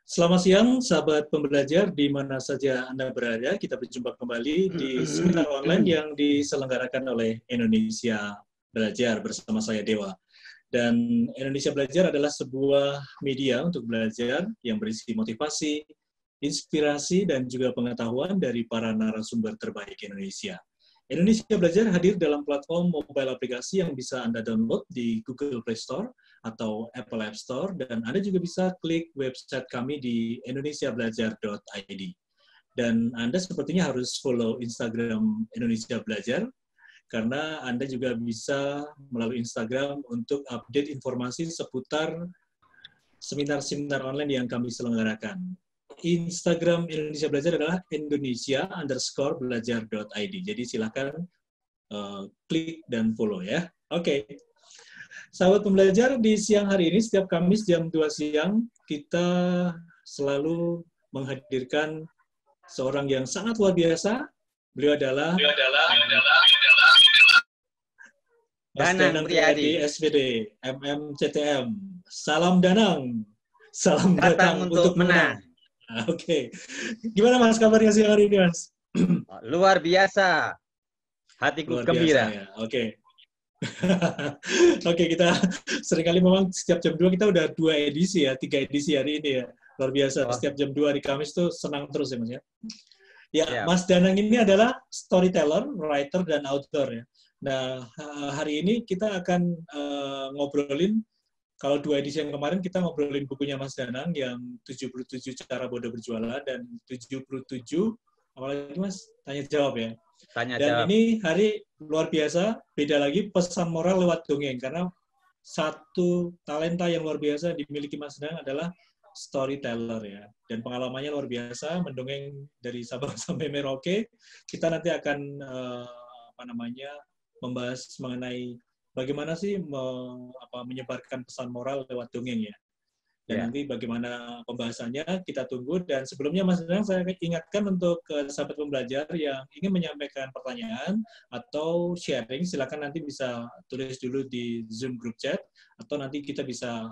Selamat siang, sahabat pembelajar di mana saja Anda berada. Kita berjumpa kembali di seminar online yang diselenggarakan oleh Indonesia Belajar bersama saya Dewa. Dan Indonesia Belajar adalah sebuah media untuk belajar yang berisi motivasi, inspirasi, dan juga pengetahuan dari para narasumber terbaik Indonesia. Indonesia Belajar hadir dalam platform mobile aplikasi yang bisa Anda download di Google Play Store atau Apple App Store, dan Anda juga bisa klik website kami di indonesiabelajar.id. Dan Anda sepertinya harus follow Instagram Indonesia Belajar, karena Anda juga bisa melalui Instagram untuk update informasi seputar seminar-seminar online yang kami selenggarakan. Instagram Indonesia Belajar adalah Indonesia_belajar.id. Jadi silakan klik dan follow ya. Oke. Sahabat pembelajar, di siang hari ini setiap Kamis jam 2 siang kita selalu menghadirkan seorang yang sangat luar biasa. Beliau adalah Mas Danang Priyadi, SPD, MMCTM. Salam Danang. Salam datang untuk menang. Oke. Gimana Mas kabarnya siang hari ini, Mas? Luar biasa. Hatiku Luar gembira. Biasa, ya. Oke. Oke, kita seringkali memang setiap jam 2 kita udah 2 edisi ya, 3 edisi hari ini ya. Luar biasa. Setiap jam 2 hari Kamis tuh senang terus ya, Mas ya. Ya, Mas Danang ini adalah storyteller, writer, dan author ya. Nah, hari ini kita akan ngobrolin, kalau 2 edisi yang kemarin kita ngobrolin bukunya Mas Danang yang 77 Cara Bodoh Berjualan dan 77, apalagi Mas? Tanya jawab ya. Dan ini hari luar biasa, beda lagi, pesan moral lewat dongeng, karena satu talenta yang luar biasa dimiliki Mas Danang adalah storyteller ya, dan pengalamannya luar biasa, mendongeng dari Sabang sampai Merauke. Kita nanti akan membahas mengenai bagaimana sih menyebarkan pesan moral lewat dongeng ya. Dan nanti bagaimana pembahasannya kita tunggu. Dan sebelumnya Mas Danang, saya ingatkan untuk sahabat pembelajar yang ingin menyampaikan pertanyaan atau sharing, silakan nanti bisa tulis dulu di Zoom group chat, atau nanti kita bisa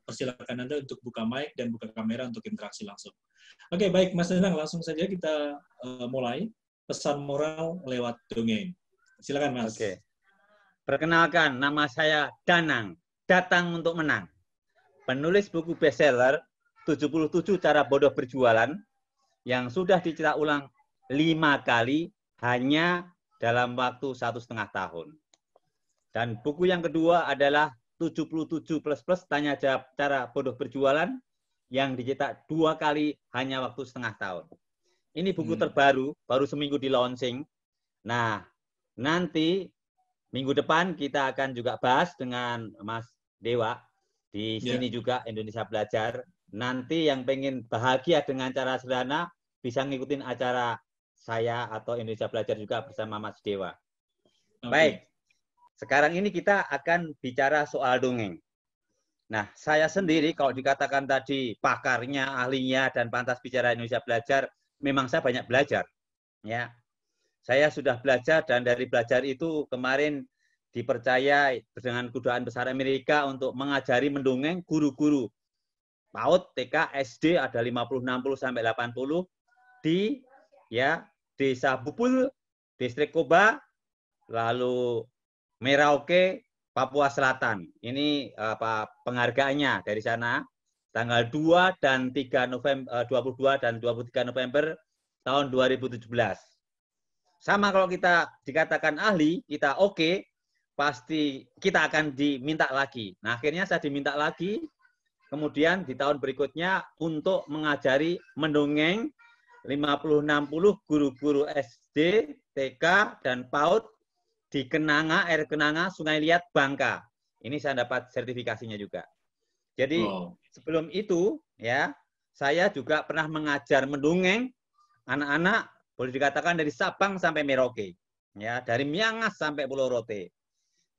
persilakan Anda untuk buka mic dan buka kamera untuk interaksi langsung. Oke, baik Mas Danang, langsung saja kita mulai pesan moral lewat dongeng. Silakan Mas. Oke. Perkenalkan, nama saya Danang, datang untuk menang. Penulis buku bestseller 77 Cara Bodoh Berjualan yang sudah dicetak ulang 5 kali hanya dalam waktu 1,5 tahun. Dan buku yang kedua adalah 77 plus Tanya Jawab Cara Bodoh Berjualan yang dicetak 2 kali hanya waktu 1,5 tahun. Ini buku terbaru, baru seminggu di launching. Nah, nanti minggu depan kita akan juga bahas dengan Mas Dewa. Di sini juga Indonesia Belajar. Nanti yang pengen bahagia dengan cara sederhana bisa ngikutin acara saya atau Indonesia Belajar juga bersama Mas Dewa. Baik, sekarang ini kita akan bicara soal dongeng. Nah, saya sendiri kalau dikatakan tadi pakarnya, ahlinya, dan pantas bicara Indonesia Belajar, memang saya banyak belajar. Ya, saya sudah belajar, dan dari belajar itu kemarin dipercaya dengan Kedutaan Besar Amerika untuk mengajari mendongeng guru-guru PAUD, TK, SD ada 50, 60 sampai 80 di Desa Bupul, Distrik Koba, lalu Merauke, Papua Selatan. Ini penghargaannya dari sana tanggal 2 dan 3 November 22 dan 23 November tahun 2017. Sama kalau kita dikatakan ahli, kita oke, pasti kita akan diminta lagi. Nah, akhirnya saya diminta lagi, kemudian di tahun berikutnya untuk mengajari mendongeng 50-60 guru-guru SD, TK, dan PAUD di Kenanga, Air Kenanga, Sungai Liat, Bangka. Ini saya dapat sertifikasinya juga. Jadi sebelum itu, ya, saya juga pernah mengajar mendongeng anak-anak, boleh dikatakan dari Sabang sampai Merauke, ya, dari Miangas sampai Pulau Rote.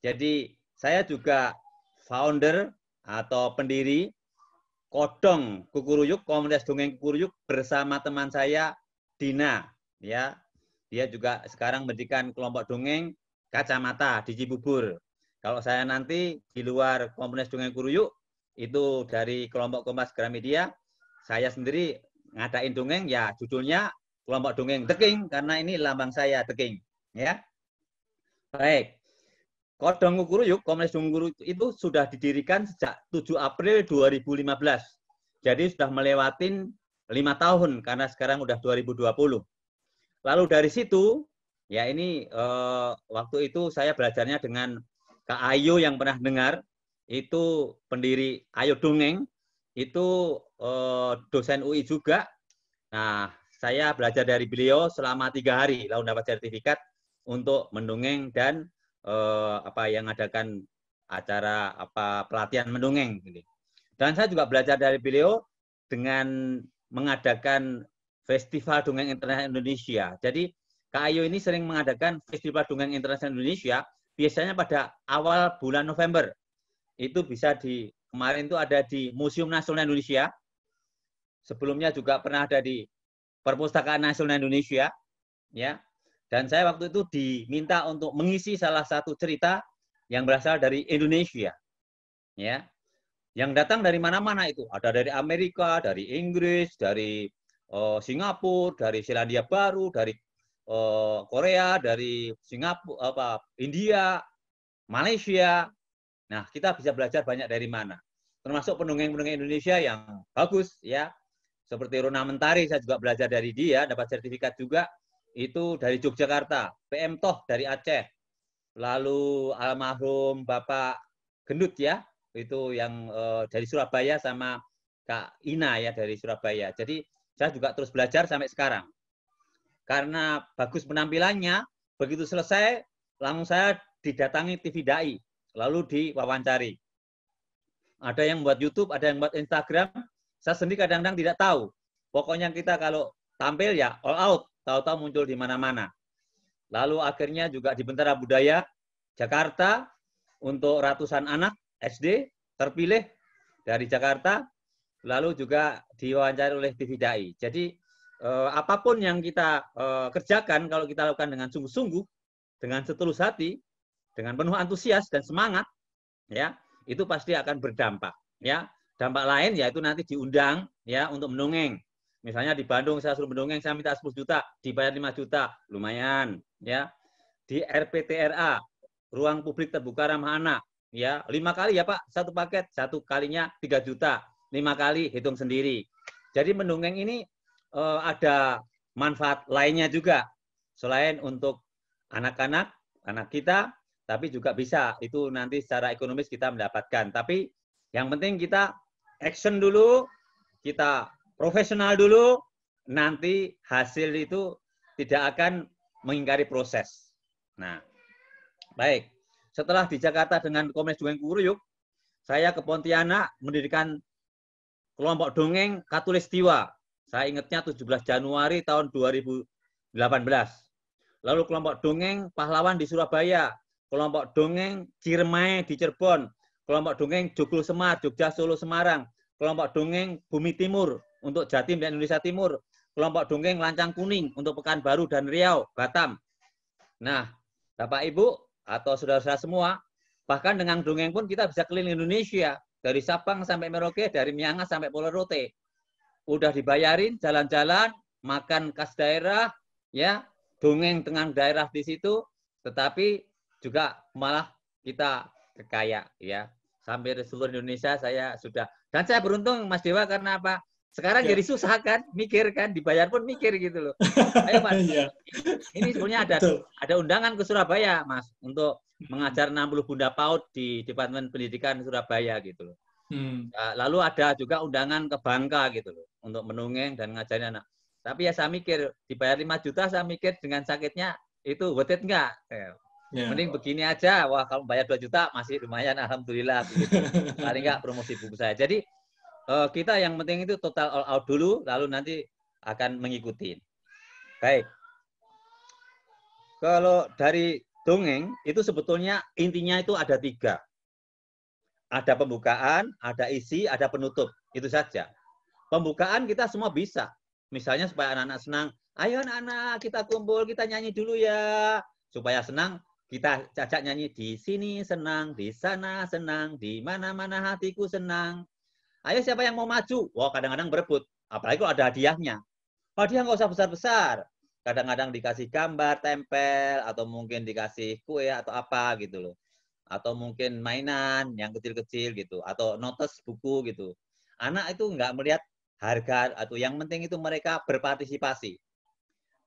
Jadi saya juga founder atau pendiri Kodong Kukuruyuk, komunitas dongeng Kukuruyuk bersama teman saya Dina, ya. Dia juga sekarang mendirikan kelompok dongeng Kacamata di Cibubur. Kalau saya nanti di luar komunitas dongeng Kukuruyuk itu dari kelompok Kompas Gramedia, saya sendiri ngadain dongeng, ya judulnya kelompok dongeng The King, karena ini lambang saya The King. Ya, baik. Kodong Kukuruyuk, Komunitas Dongeng Kukuruyuk itu sudah didirikan sejak 7 April 2015. Jadi sudah melewatin 5 tahun karena sekarang udah 2020. Lalu dari situ, ya ini waktu itu saya belajarnya dengan Kak Ayu yang pernah dengar, itu pendiri Ayo Dongeng, itu dosen UI juga. Nah, saya belajar dari beliau selama 3 hari, lalu dapat sertifikat untuk mendongeng dan yang adakan acara pelatihan mendongeng. Dan saya juga belajar dari beliau dengan mengadakan Festival Dongeng Internasional Indonesia. Jadi Kak Ayu ini sering mengadakan Festival Dongeng Internasional Indonesia, biasanya pada awal bulan November. Itu bisa kemarin itu ada di Museum Nasional Indonesia. Sebelumnya juga pernah ada di Perpustakaan Nasional Indonesia, ya. Dan saya waktu itu diminta untuk mengisi salah satu cerita yang berasal dari Indonesia, ya. Yang datang dari mana-mana itu, ada dari Amerika, dari Inggris, dari Singapura, dari Selandia Baru, dari Korea, dari Singapura, India, Malaysia. Nah, kita bisa belajar banyak dari mana. Termasuk pendongeng-pendongeng Indonesia yang bagus, ya. Seperti Rona Mentari, saya juga belajar dari dia, dapat sertifikat juga. Itu dari Yogyakarta, PM Toh dari Aceh, lalu almarhum Bapak Gendut, ya, itu yang dari Surabaya, sama Kak Ina, ya, dari Surabaya. Jadi saya juga terus belajar sampai sekarang. Karena bagus penampilannya, begitu selesai, langsung saya didatangi TV Dai, lalu diwawancari. Ada yang buat YouTube, ada yang buat Instagram. Saya sendiri kadang-kadang tidak tahu. Pokoknya kita kalau tampil ya all out, tahu-tahu muncul di mana-mana. Lalu akhirnya juga di Bentara Budaya Jakarta untuk ratusan anak SD terpilih dari Jakarta, lalu juga diwawancari oleh TV Dai. Jadi apapun yang kita kerjakan, kalau kita lakukan dengan sungguh-sungguh, dengan setulus hati, dengan penuh antusias dan semangat, ya, itu pasti akan berdampak. Ya, dampak lain yaitu nanti diundang, ya, untuk mendongeng. Misalnya di Bandung saya suruh mendongeng, saya minta 10 juta, dibayar 5 juta, lumayan, ya. Di RPTRA, Ruang Publik Terbuka Ramah Anak, ya, 5 kali ya Pak, satu paket, 1 kalinya 3 juta, 5 kali hitung sendiri. Jadi mendongeng ini ada manfaat lainnya juga, selain untuk anak-anak, anak kita, tapi juga bisa itu nanti secara ekonomis kita mendapatkan. Tapi yang penting kita action dulu, kita profesional dulu, nanti hasil itu tidak akan mengingkari proses. Nah, baik. Setelah di Jakarta dengan Komunitas Dongeng Kukuruyuk, saya ke Pontianak mendirikan kelompok dongeng Katulistiwa. Saya ingatnya 17 Januari tahun 2018. Lalu kelompok dongeng Pahlawan di Surabaya, kelompok dongeng Ciremai di Cirebon, kelompok dongeng Joglo Semar, Jogja, Solo, Semarang, kelompok dongeng Bumi Timur untuk Jatim dan Indonesia Timur, kelompok dongeng Lancang Kuning untuk Pekanbaru dan Riau, Batam. Nah, Bapak Ibu atau saudara-saudara semua, bahkan dengan dongeng pun kita bisa keliling Indonesia, dari Sabang sampai Merauke, dari Miangas sampai Pulau Rote. Udah dibayarin jalan-jalan, makan khas daerah, ya, dongeng dengan daerah di situ, tetapi juga malah kita kaya, ya. Sampai di seluruh Indonesia saya sudah, dan saya beruntung Mas Dewa, karena apa? Sekarang jadi susah kan, mikir kan, dibayar pun mikir gitu loh. Ayo Mas, ini sebenarnya ada undangan ke Surabaya Mas, untuk mengajar 60 Bunda PAUD di Departemen Pendidikan Surabaya gitu loh. Lalu ada juga undangan ke Bangka gitu loh, untuk mendongeng dan ngajarin anak. Tapi ya saya mikir, dibayar 5 juta, saya mikir dengan sakitnya, itu worth it enggak? Mending begini aja, wah kalau bayar 2 juta masih lumayan, alhamdulillah. Begitu. Paling enggak promosi buku saya. Jadi kita yang penting itu total all out dulu, lalu nanti akan mengikuti. Baik. Kalau dari dongeng, itu sebetulnya intinya itu ada 3. Ada pembukaan, ada isi, ada penutup. Itu saja. Pembukaan kita semua bisa. Misalnya supaya anak-anak senang, ayo anak-anak kita kumpul, kita nyanyi dulu ya. Supaya senang, kita ajak nyanyi di sini senang, di sana senang, di mana-mana hatiku senang. Ayo siapa yang mau maju? Wah, kadang-kadang berebut. Apalagi kalau ada hadiahnya. Hadiah nggak usah besar-besar. Kadang-kadang dikasih gambar, tempel, atau mungkin dikasih kue atau apa gitu loh. Atau mungkin mainan yang kecil-kecil gitu. Atau notes buku gitu. Anak itu nggak melihat harga, atau yang penting itu mereka berpartisipasi.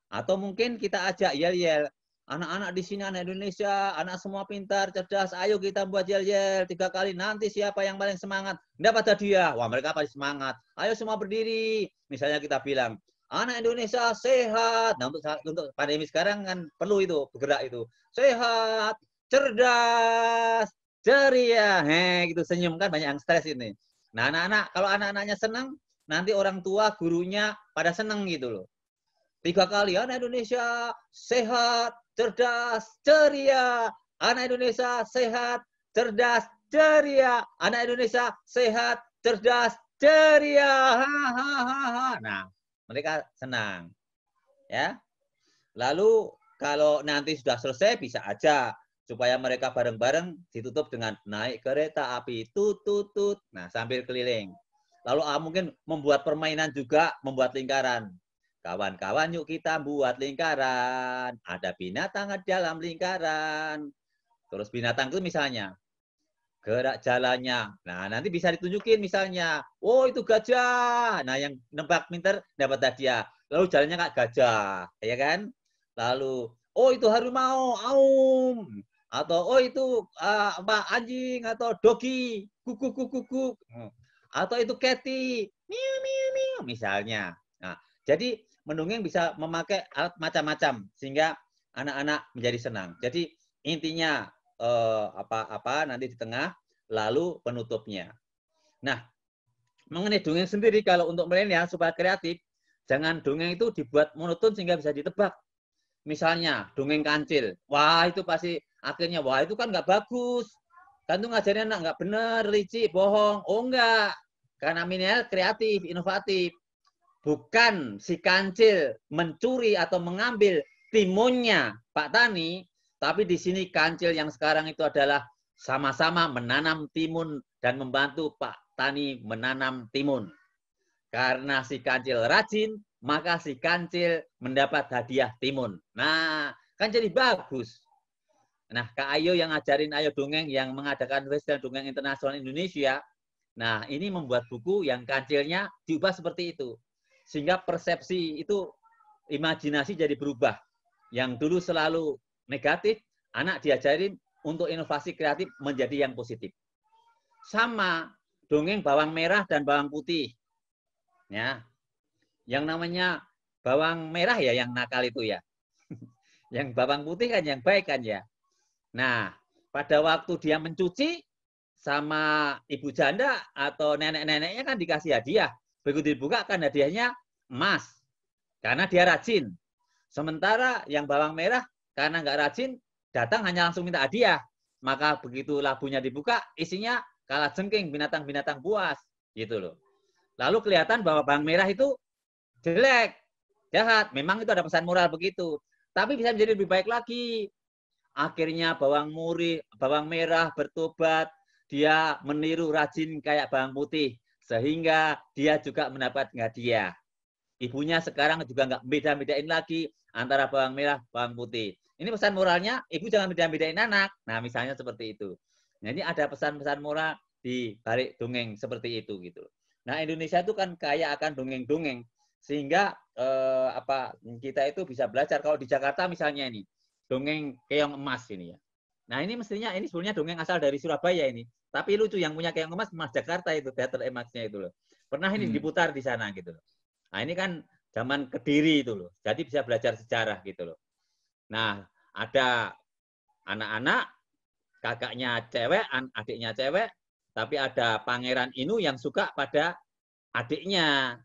Atau mungkin kita ajak yel-yel. Anak-anak di sini, anak Indonesia, anak semua pintar, cerdas. Ayo kita buat yel-yel 3 kali. Nanti siapa yang paling semangat dapat hadiah. Wah, mereka pasti semangat. Ayo semua berdiri. Misalnya kita bilang, anak Indonesia sehat. Nah, untuk pandemi sekarang kan perlu itu, bergerak itu. Sehat, cerdas, ceria. Gitu senyum kan banyak yang stres ini. Nah, anak-anak, kalau anak-anaknya senang, nanti orang tua, gurunya pada senang gitu loh. 3 kali, anak Indonesia sehat, cerdas, ceria. Anak Indonesia sehat, cerdas, ceria. Anak Indonesia sehat, cerdas, ceria. Hahaha. Nah, mereka senang. Ya. Lalu kalau nanti sudah selesai bisa aja supaya mereka bareng-bareng ditutup dengan naik kereta api tut. Nah, sambil keliling. Lalu mungkin membuat permainan juga, membuat lingkaran. Kawan-kawan, yuk kita buat lingkaran. Ada binatang di dalam lingkaran. Terus binatang itu misalnya gerak jalannya. Nah, nanti bisa ditunjukin misalnya. Oh, itu gajah. Nah, yang nebak pinter dapat hadiah. Lalu jalannya kayak gajah, ya kan? Lalu, oh itu harimau, aum. Atau oh itu anjing atau dogi, kuku. Atau itu Cathy, miu misalnya. Nah, jadi mendongeng bisa memakai alat macam-macam sehingga anak-anak menjadi senang. Jadi intinya nanti di tengah, lalu penutupnya. Nah, mengenai dongeng sendiri kalau untuk milenial supaya kreatif, jangan dongeng itu dibuat monoton sehingga bisa ditebak. Misalnya dongeng kancil, wah itu pasti akhirnya wah itu kan nggak bagus, kan tuh ngajarin anak nggak bener, licik, bohong. Oh enggak, karena milenial kreatif, inovatif. Bukan si kancil mencuri atau mengambil timunnya Pak Tani, tapi di sini kancil yang sekarang itu adalah sama-sama menanam timun dan membantu Pak Tani menanam timun. Karena si kancil rajin, maka si kancil mendapat hadiah timun. Nah, kan jadi bagus. Nah, Kak Ayo yang ngajarin Ayo Dongeng yang mengadakan Festival Dongeng Internasional Indonesia, nah ini membuat buku yang kancilnya diubah seperti itu. Sehingga persepsi itu, imajinasi jadi berubah. Yang dulu selalu negatif, anak diajarin untuk inovasi kreatif menjadi yang positif. Sama dongeng bawang merah dan bawang putih. Ya, yang namanya bawang merah ya yang nakal itu ya. Yang bawang putih kan yang baik kan ya. Nah, pada waktu dia mencuci sama ibu janda atau nenek-neneknya kan dikasih hadiah. Begitu dibuka kan hadiahnya emas. Karena dia rajin. Sementara yang bawang merah karena nggak rajin, datang hanya langsung minta hadiah. Maka begitu labunya dibuka, isinya kalah jengking, binatang-binatang buas. Gitu loh. Lalu kelihatan bahwa bawang merah itu jelek, jahat. Memang itu ada pesan moral begitu. Tapi bisa menjadi lebih baik lagi. Akhirnya bawang merah bertobat. Dia meniru rajin kayak bawang putih. Sehingga dia juga mendapat hadiah. Ibunya sekarang juga nggak beda-bedain lagi antara bawang merah, bawang putih. Ini pesan moralnya, ibu jangan beda-bedain anak. Nah, misalnya seperti itu. Nah, ini ada pesan-pesan moral di balik dongeng seperti itu gitu. Nah, Indonesia itu kan kaya akan dongeng-dongeng sehingga kita itu bisa belajar. Kalau di Jakarta misalnya ini dongeng keong emas ini ya. Nah, ini mestinya ini sebenarnya dongeng asal dari Surabaya ini. Tapi lucu yang punya keong emas Jakarta itu, teater emasnya itu loh. Pernah ini diputar di sana gitu loh. Nah, ini kan zaman Kediri itu loh. Jadi bisa belajar sejarah gitu loh. Nah, ada anak-anak, kakaknya cewek, adiknya cewek, tapi ada Pangeran Inu yang suka pada adiknya.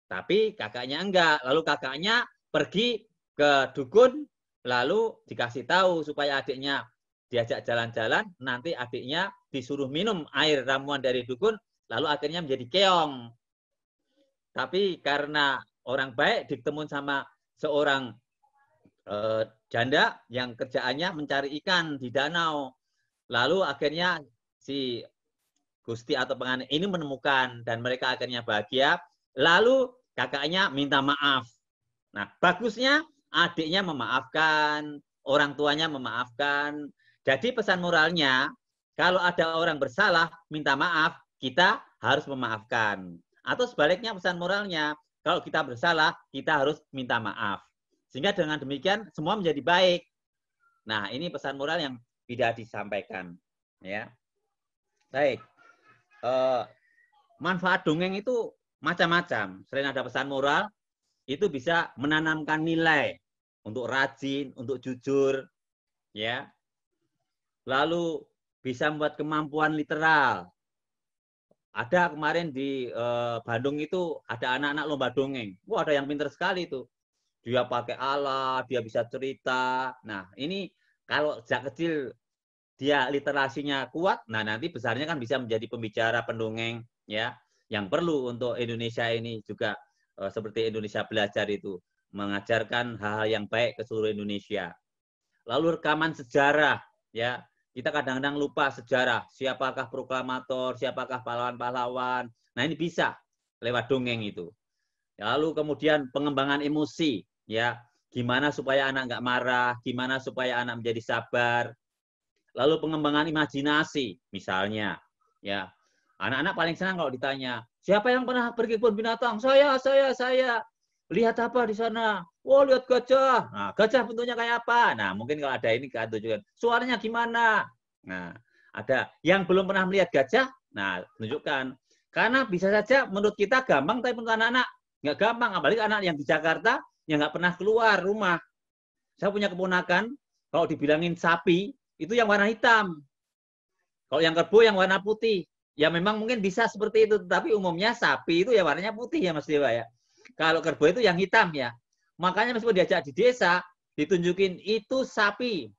Tapi kakaknya enggak. Lalu kakaknya pergi ke dukun, lalu dikasih tahu supaya adiknya diajak jalan-jalan, nanti adiknya disuruh minum air ramuan dari dukun, lalu akhirnya menjadi keong. Tapi karena orang baik ditemuin sama seorang janda yang kerjaannya mencari ikan di danau. Lalu akhirnya si Gusti atau pengantin ini menemukan dan mereka akhirnya bahagia Lalu kakaknya minta maaf. Nah, bagusnya adiknya memaafkan, orang tuanya memaafkan. Jadi pesan moralnya, kalau ada orang bersalah, minta maaf, kita harus memaafkan. Atau sebaliknya pesan moralnya, kalau kita bersalah, kita harus minta maaf. Sehingga dengan demikian semua menjadi baik. Nah, ini pesan moral yang tidak disampaikan. Ya, baik. Manfaat dongeng itu macam-macam. Selain ada pesan moral, itu bisa menanamkan nilai untuk rajin, untuk jujur, ya. Lalu bisa membuat kemampuan literal. Ada kemarin di Bandung itu ada anak-anak lomba dongeng. Wah, ada yang pintar sekali tuh. Dia pakai alat, dia bisa cerita. Nah, ini kalau sejak kecil dia literasinya kuat, nah nanti besarnya kan bisa menjadi pembicara, pendongeng, ya. Yang perlu untuk Indonesia ini juga seperti Indonesia Belajar itu mengajarkan hal-hal yang baik ke seluruh Indonesia. Lalu rekaman sejarah, ya. Kita kadang-kadang lupa sejarah, siapakah proklamator, siapakah pahlawan-pahlawan. Nah, ini bisa lewat dongeng itu. Lalu kemudian pengembangan emosi, ya. Gimana supaya anak nggak marah, gimana supaya anak menjadi sabar. Lalu pengembangan imajinasi, misalnya, ya. Anak-anak paling senang kalau ditanya, siapa yang pernah pergi kebun binatang? Saya. Lihat apa di sana? Oh, lihat gajah. Nah, gajah bentuknya kayak apa? Nah, mungkin kalau ada ini kan tunjukkan. Suaranya gimana? Nah, ada yang belum pernah melihat gajah, nah, tunjukkan. Karena bisa saja menurut kita gampang, tapi untuk anak-anak nggak gampang. Apalagi anak yang di Jakarta yang nggak pernah keluar rumah. Saya punya keponakan, kalau dibilangin sapi, itu yang warna hitam. Kalau yang kerbau yang warna putih. Ya memang mungkin bisa seperti itu, tapi umumnya sapi itu ya warnanya putih ya Mas Dewa ya. Kalau kerbau itu yang hitam ya. Makanya meskipun diajak di desa, ditunjukin itu sapi.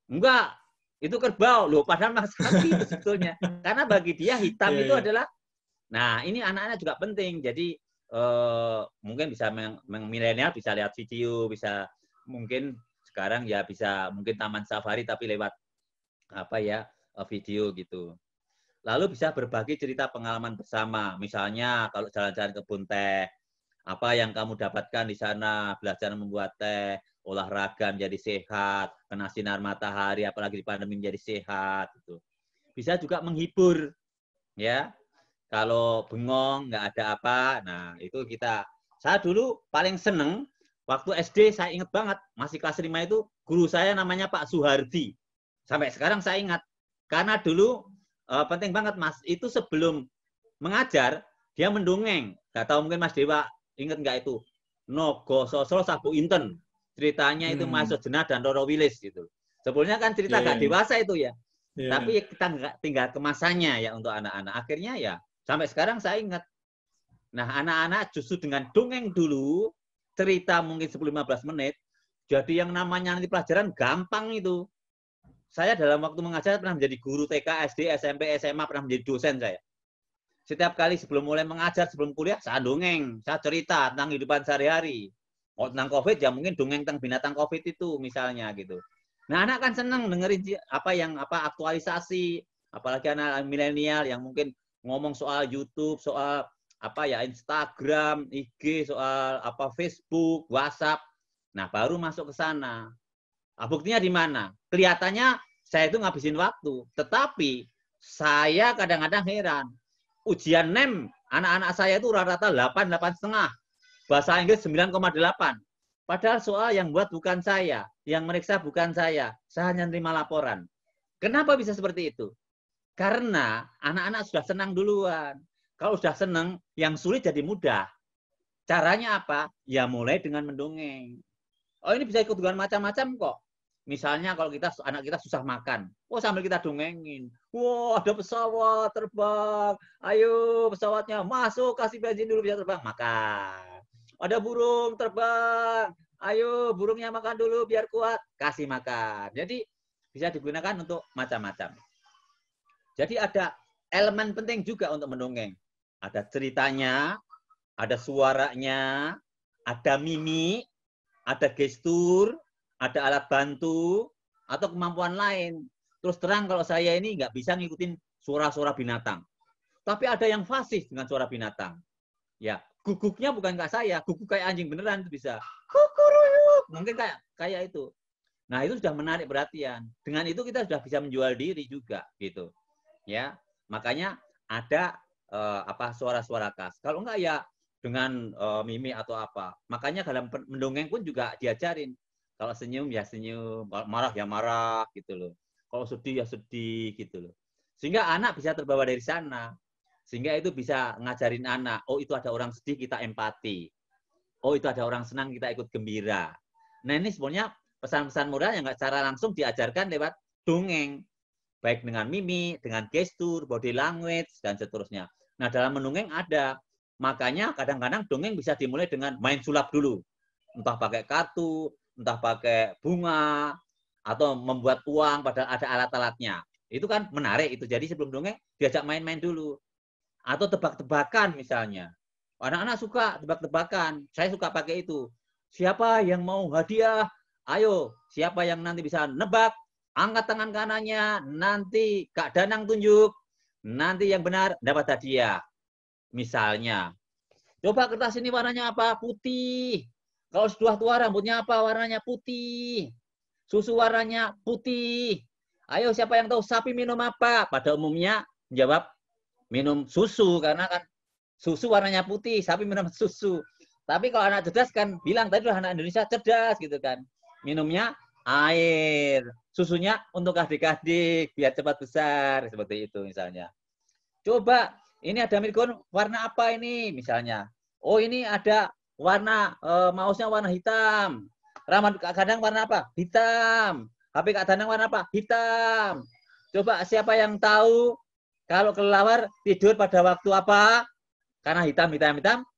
Enggak, itu kerbau. Loh, padahal mah sapi sebetulnya. Karena bagi dia hitam itu adalah, nah ini anak-anak juga penting. Jadi mungkin bisa milenial bisa lihat video, bisa mungkin sekarang ya bisa mungkin taman safari tapi lewat apa ya video gitu. Lalu bisa berbagi cerita pengalaman bersama. Misalnya kalau jalan-jalan kebun teh, apa yang kamu dapatkan di sana, belajar membuat teh, olahraga menjadi sehat, kena sinar matahari, apalagi di pandemi menjadi sehat. Gitu. Bisa juga menghibur, ya. Kalau bengong, nggak ada apa, nah itu kita. Saya dulu paling seneng, waktu SD saya ingat banget, masih kelas 5 itu, guru saya namanya Pak Suhardi. Sampai sekarang saya ingat. Karena dulu penting banget Mas, itu sebelum mengajar, dia mendongeng. Gak tahu mungkin Mas Dewa ingat nggak itu? Nogo Sosro Sabu Inten. Ceritanya itu Mas Jenah dan Roro Wilis gitu. Sebetulnya kan cerita gak dewasa itu ya. Tapi kita nggak tinggal kemasannya ya untuk anak-anak. Akhirnya ya sampai sekarang saya ingat. Nah, anak-anak justru dengan dongeng dulu, cerita mungkin 10-15 menit, jadi yang namanya nanti pelajaran gampang itu. Saya dalam waktu mengajar pernah menjadi guru TK, SD, SMP, SMA, pernah menjadi dosen saya. Setiap kali sebelum mulai mengajar, sebelum kuliah, saya dongeng, saya cerita tentang kehidupan sehari-hari. Oh, tentang COVID, ya mungkin dongeng tentang binatang COVID itu misalnya gitu. Nah, anak kan senang dengerin apa aktualisasi, apalagi anak milenial yang mungkin ngomong soal YouTube, soal apa ya Instagram, IG, soal apa Facebook, WhatsApp. Nah, baru masuk ke sana. Nah, buktinya di mana? Kelihatannya saya itu ngabisin waktu, tetapi saya kadang-kadang heran. Ujian NEM anak-anak saya itu rata-rata 8,5. Bahasa Inggris 9,8. Padahal soal yang buat bukan saya, yang meriksa bukan saya hanya terima laporan. Kenapa bisa seperti itu? Karena anak-anak sudah senang duluan. Kalau sudah senang, yang sulit jadi mudah. Caranya apa? Ya mulai dengan mendongeng. Oh ini bisa ikut dengan macam-macam kok. Misalnya kalau anak kita susah makan, sambil kita dongengin. Ada pesawat terbang, ayo pesawatnya masuk, kasih bensin dulu bisa terbang, makan. Ada burung terbang, ayo burungnya makan dulu biar kuat, kasih makan. Jadi bisa digunakan untuk macam-macam. Jadi ada elemen penting juga untuk mendongeng. Ada ceritanya, ada suaranya, ada mimik, ada gestur, ada alat bantu, atau kemampuan lain. Terus terang kalau saya ini nggak bisa ngikutin suara-suara binatang. Tapi ada yang fasih dengan suara binatang. Ya, guguknya bukan kayak saya, guguk kayak anjing beneran itu bisa. Kukuruyuk, mungkin kayak itu. Nah, itu sudah menarik perhatian. Dengan itu kita sudah bisa menjual diri juga gitu. Ya. Makanya ada suara-suara khas. Kalau enggak ya dengan mimik atau apa. Makanya dalam mendongeng pun juga diajarin. Kalau senyum ya senyum, kalau marah ya marah gitu loh. Kalau sedih ya sedih gitu loh. Sehingga anak bisa terbawa dari sana. Sehingga itu bisa ngajarin anak, oh itu ada orang sedih kita empati. Oh itu ada orang senang kita ikut gembira. Nah ini sebenarnya pesan-pesan moral yang nggak secara langsung diajarkan lewat dongeng. Baik dengan mimik, dengan gestur, body language, dan seterusnya. Nah, dalam mendongeng ada. Makanya kadang-kadang dongeng bisa dimulai dengan main sulap dulu. Entah pakai kartu, entah pakai bunga, atau membuat uang, padahal ada alat-alatnya. Itu kan menarik itu. Jadi sebelum dongeng, diajak main-main dulu. Atau tebak-tebakan misalnya. Anak-anak suka tebak-tebakan. Saya suka pakai itu. Siapa yang mau hadiah? Ayo, siapa yang nanti bisa nebak? Angkat tangan kanannya, nanti Kak Danang tunjuk. Nanti yang benar dapat hadiah. Misalnya, coba kertas ini warnanya apa? Putih. Kalau sudah tua rambutnya apa? Warnanya putih. Susu warnanya putih. Ayo siapa yang tahu sapi minum apa? Pada umumnya jawab minum susu karena kan susu warnanya putih, sapi minum susu. Tapi kalau anak cerdas kan bilang tadi anak Indonesia cerdas gitu kan. Minumnya air. Susunya untuk adik-adik biar cepat besar seperti itu misalnya. Coba ini ada mikrofon warna apa ini misalnya. Oh ini ada warna mouse-nya warna hitam. Rambut Kak Danang warna apa? Hitam. HP Kak Danang warna apa? Hitam. Coba siapa yang tahu kalau kelelawar tidur pada waktu apa? Karena hitam,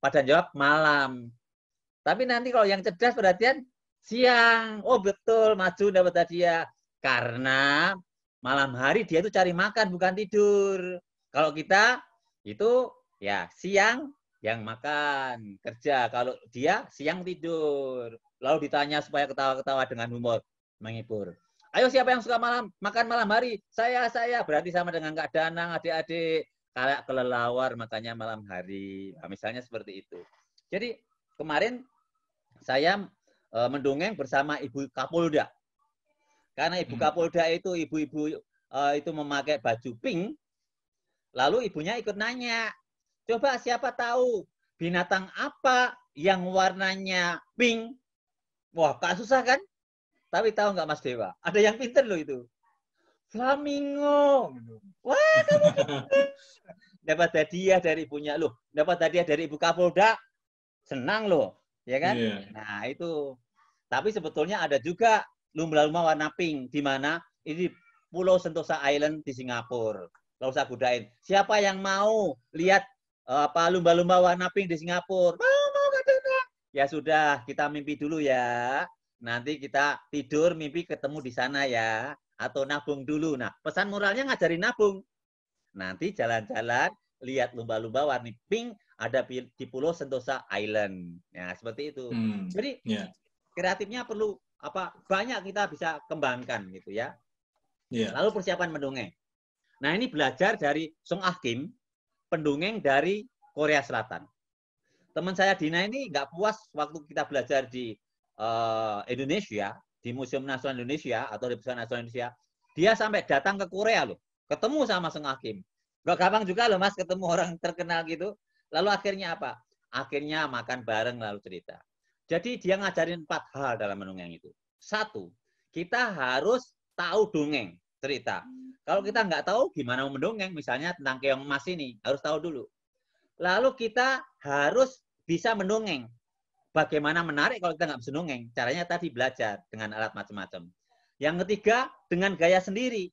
pada jawab malam. Tapi nanti kalau yang cerdas perhatian siang. Oh betul, maju dapat hadiah. Karena malam hari dia itu cari makan bukan tidur. Kalau kita itu ya siang yang makan, kerja. Kalau dia siang tidur. Lalu ditanya supaya ketawa-ketawa dengan humor, menghibur. Ayo siapa yang suka makan malam hari? Saya. Berarti sama dengan Kak Danang, adik-adik. Kayak kelelawar makanya malam hari. Nah, misalnya seperti itu. Jadi kemarin saya mendongeng bersama Ibu Kapolda. Karena Ibu Kapolda itu ibu-ibu itu memakai baju pink, lalu ibunya ikut nanya, coba siapa tahu binatang apa yang warnanya pink? Wah, Kak susah kan? Tapi tahu nggak Mas Dewa? Ada yang pinter loh itu. Flamingo. Waduh. Dapat hadiah dari ibunya loh. Dapat hadiah dari Ibu Kapolda. Senang loh. Ya kan? Yeah. Nah, itu. Tapi sebetulnya ada juga lumba-lumba warna pink di mana ini Pulau Sentosa Island di Singapura. Lalu saya godain, siapa yang mau lihat lumba-lumba warna pink di Singapura? Mau katanya. Ya sudah, kita mimpi dulu ya. Nanti kita tidur mimpi ketemu di sana ya. Atau nabung dulu. Nah, pesan moralnya ngajarin nabung. Nanti jalan-jalan lihat lumba-lumba warna pink ada di Pulau Sentosa Island. Nah, seperti itu. Jadi kreatifnya perlu banyak kita bisa kembangkan gitu ya. Yeah. Lalu persiapan mendongeng. Nah ini belajar dari Song Ah Kim, pendongeng dari Korea Selatan. Teman saya Dina ini nggak puas waktu kita belajar di Indonesia, di Museum Nasional Indonesia atau di Pusat Nasional Indonesia. Dia sampai datang ke Korea loh, ketemu sama Song Ah Kim. Gak gampang juga loh Mas ketemu orang terkenal gitu. Lalu akhirnya apa? Akhirnya makan bareng lalu cerita. Jadi dia ngajarin 4 hal dalam mendongeng itu. 1, kita harus tahu dongeng, cerita. Kalau kita nggak tahu gimana mau mendongeng, misalnya tentang keong emas ini, harus tahu dulu. Lalu kita harus bisa mendongeng. Bagaimana menarik kalau kita nggak bisa dongeng? Caranya tadi belajar dengan alat macam-macam. Yang ketiga, dengan gaya sendiri.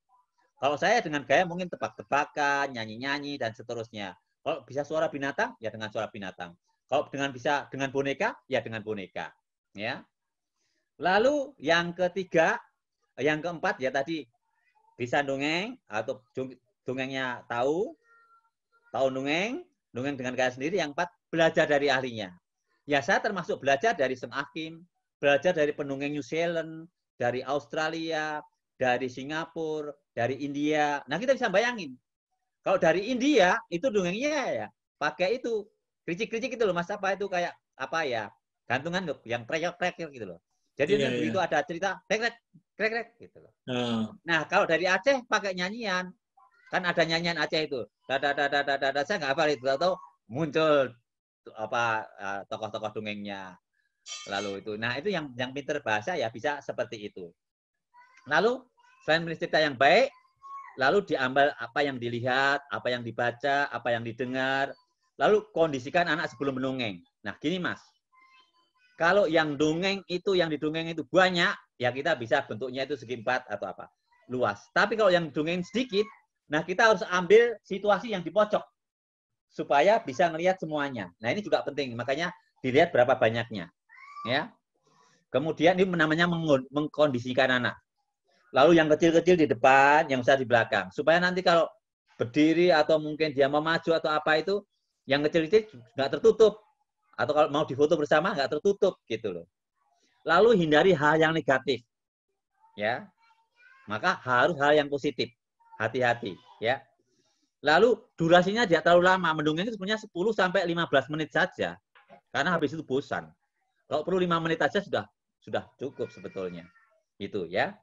Kalau saya dengan gaya mungkin tebak-tebakan, nyanyi-nyanyi, dan seterusnya. Kalau bisa suara binatang, ya dengan suara binatang. Kalau bisa dengan boneka, ya dengan boneka. Ya. Lalu yang ketiga, yang keempat ya tadi bisa dongeng atau dongengnya tahu dongeng dengan gaya sendiri. Yang 4, belajar dari ahlinya. Ya saya termasuk belajar dari Song Ah Kim, belajar dari pendongeng New Zealand, dari Australia, dari Singapura, dari India. Nah kita bisa bayangin, kalau dari India itu dongengnya ya pakai itu Kericik-kericik itu loh Mas, apa itu kayak apa ya? Gantungan loh, yang krek-krek gitu loh. Jadi Iya, begitu iya. ada cerita krek-krek gitu loh. Oh, Nah, kalau dari Aceh pakai nyanyian. Kan ada nyanyian Aceh itu. Dada, saya nggak hafal itu. Atau muncul apa tokoh-tokoh dongengnya. Lalu itu. Nah, itu yang pinter bahasa ya bisa seperti itu. Lalu selain menulis cerita yang baik, lalu diambil apa yang dilihat, apa yang dibaca, apa yang didengar, lalu kondisikan anak sebelum mendongeng. Nah, gini Mas. Kalau yang dongeng itu, yang didongeng itu banyak, ya kita bisa bentuknya itu segi 4 atau apa. Luas. Tapi kalau yang dongeng sedikit, nah kita harus ambil situasi yang di pojok. Supaya bisa ngelihat semuanya. Nah ini juga penting. Makanya dilihat berapa banyaknya. Ya. Kemudian ini namanya mengkondisikan anak. Lalu yang kecil-kecil di depan, yang besar di belakang. Supaya nanti kalau berdiri atau mungkin dia mau maju atau apa itu, yang kecil-kecil nggak tertutup. Atau kalau mau difoto bersama nggak tertutup gitu loh. Lalu hindari hal yang negatif. Ya. Maka harus hal yang positif. Hati-hati, ya. Lalu durasinya tidak terlalu lama. Mendongeng itu sebenarnya 10 sampai 15 menit saja. Karena habis itu bosan. Kalau perlu 5 menit saja sudah cukup sebetulnya. Itu ya.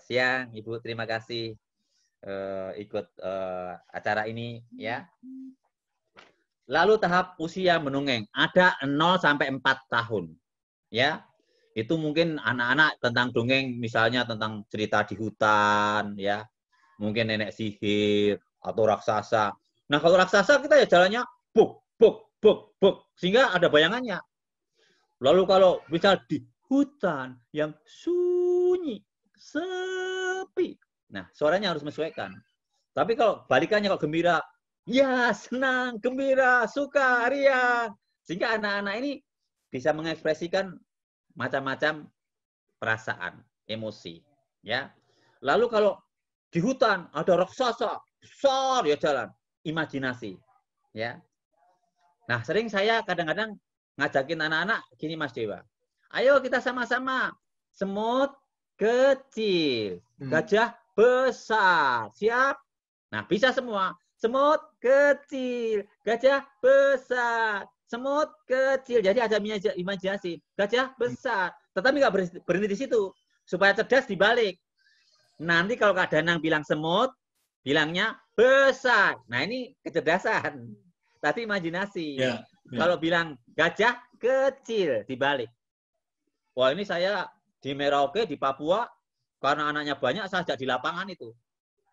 Siang Ibu, terima kasih ikut acara ini ya. Lalu tahap usia mendongeng ada 0 sampai 4 tahun. Ya. Itu mungkin anak-anak tentang dongeng misalnya tentang cerita di hutan ya. Mungkin nenek sihir atau raksasa. Nah, kalau raksasa kita ya jalannya buk buk buk buk sehingga ada bayangannya. Lalu kalau misal di hutan yang sunyi, sepi. Nah, suaranya harus menyesuaikan. Tapi kalau balikannya kalau gembira, ya senang, gembira, suka, riang. Sehingga anak-anak ini bisa mengekspresikan macam-macam perasaan, emosi, ya. Lalu kalau di hutan ada raksasa besar ya jalan, imajinasi, ya. Nah, sering saya kadang-kadang ngajakin anak-anak gini Mas Dewa. Ayo kita sama-sama semut kecil, gajah besar. Siap? Nah, bisa semua. Semut kecil, gajah besar, semut kecil. Jadi ada imajinasi, gajah besar. Tetapi nggak berhenti di situ. Supaya cerdas dibalik. Nanti kalau Kak Danang bilang semut, bilangnya besar. Nah ini kecerdasan. Tadi imajinasi. ya, ya. Kalau bilang gajah kecil, dibalik. Wah ini saya di Merauke, di Papua, karena anaknya banyak, saya ajak di lapangan itu.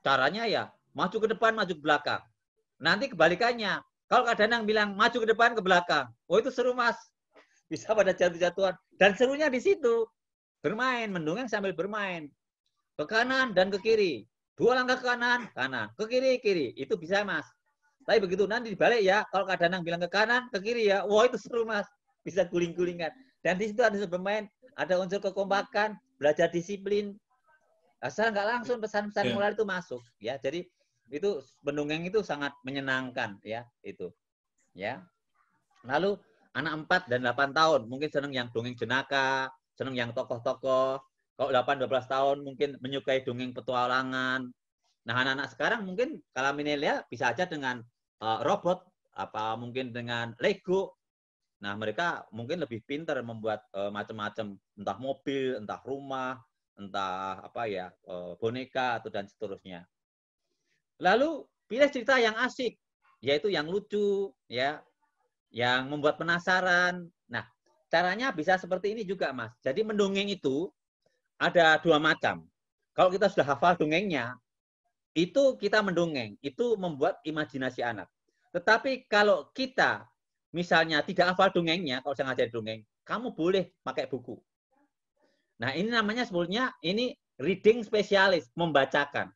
Caranya ya, maju ke depan, maju ke belakang. Nanti kebalikannya. Kalau Kak Danang bilang maju ke depan, ke belakang. Oh itu seru Mas. Bisa pada jatuh-jatuhan. Dan serunya di situ. Bermain, mendongeng sambil bermain. Ke kanan dan ke kiri. 2 langkah ke kanan, kanan. Ke kiri, kiri. Itu bisa Mas. Tapi begitu nanti dibalik ya. Kalau Kak Danang bilang ke kanan, ke kiri ya. Wah itu seru Mas. Bisa guling-gulingan. Dan di situ ada bermain. Ada unsur kekompakan. Belajar disiplin. Asal nggak langsung pesan-pesan moral itu masuk. Ya, jadi itu mendongeng itu sangat menyenangkan ya itu. Ya. Lalu anak 4 dan 8 tahun mungkin senang yang dongeng jenaka, senang yang tokoh-tokoh. Kalau 8-12 tahun mungkin menyukai dongeng petualangan. Nah, anak-anak sekarang mungkin kalau milenial bisa aja dengan robot, apa mungkin dengan Lego. Nah, mereka mungkin lebih pintar membuat macam-macam, entah mobil, entah rumah, entah apa ya, boneka atau dan seterusnya. Lalu pilih cerita yang asik, yaitu yang lucu, ya, yang membuat penasaran. Nah, caranya bisa seperti ini juga, Mas. Jadi mendongeng itu ada 2 macam. Kalau kita sudah hafal dongengnya, itu kita mendongeng, itu membuat imajinasi anak. Tetapi kalau kita misalnya tidak hafal dongengnya, kalau saya ngajar dongeng, kamu boleh pakai buku. Nah, ini namanya sebetulnya ini reading spesialis, membacakan.